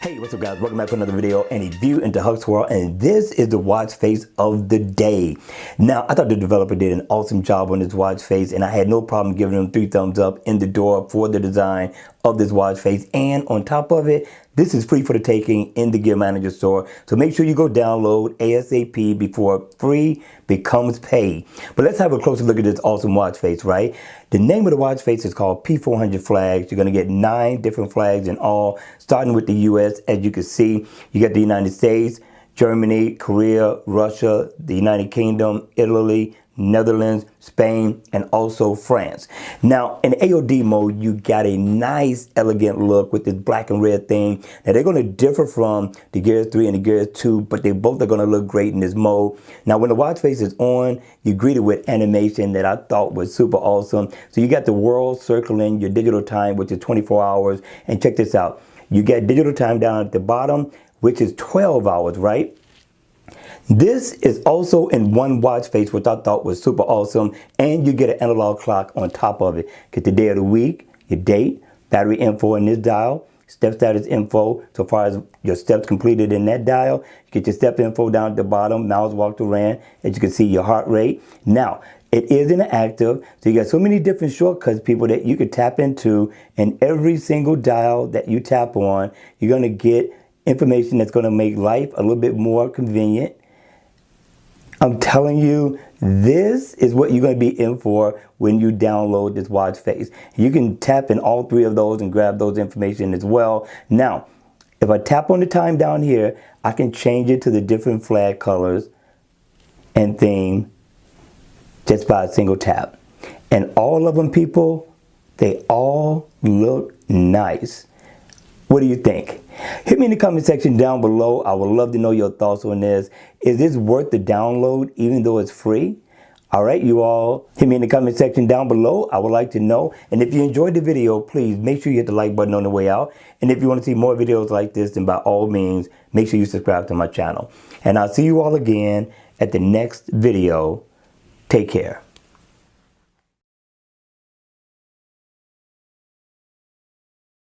Hey, what's up guys? Welcome back to another video and a view into Huck's World, and this is the watch face of the day. Now, I thought the developer did an awesome job on this watch face, and I had no problem giving them 3 thumbs up in the door for the design of this watch face. And on top of it, this is free for the taking in the Gear Manager store. So make sure you go download ASAP before free becomes paid. But let's have a closer look at this awesome watch face, right? The name of the watch face is called P400 Flags. You're going to get 9 different flags in all, starting with the US. As you can see, you got the United States, Germany, Korea, Russia, the United Kingdom, Italy, Netherlands, Spain, and also France. Now, in AOD mode, you got a nice, elegant look with this black and red theme. Now, they're going to differ from the Gears 3 and the Gears 2, but they both are going to look great in this mode. Now, when the watch face is on, you greet it with animation that I thought was super awesome. So you got the world circling your digital time, which is 24 hours. And check this out. You get digital time down at the bottom, which is 12 hours, right? This is also in one watch face, which I thought was super awesome. And you get an analog clock on top of it. Get the day of the week, your date, battery info in this dial, step status info so far as your steps completed in that dial. You get your step info down at the bottom, miles walked or ran. As you can see, your heart rate. Now, it is in active, so you got so many different shortcuts, people, that you could tap into. And every single dial that you tap on, you're going to get information that's going to make life a little bit more convenient. I'm telling you, this is what you're going to be in for when you download this watch face. You can tap in all 3 of those and grab those information as well. Now, if I tap on the time down here, I can change it to the different flag colors and theme just by a single tap. And all of them, people, they all look nice. What do you think? Hit me in the comment section down below. I would love to know your thoughts on this. Is this worth the download even though it's free? All right, you all, hit me in the comment section down below. I would like to know. And if you enjoyed the video, please make sure you hit the like button on the way out. And if you want to see more videos like this, then by all means, make sure you subscribe to my channel. And I'll see you all again at the next video. Take care.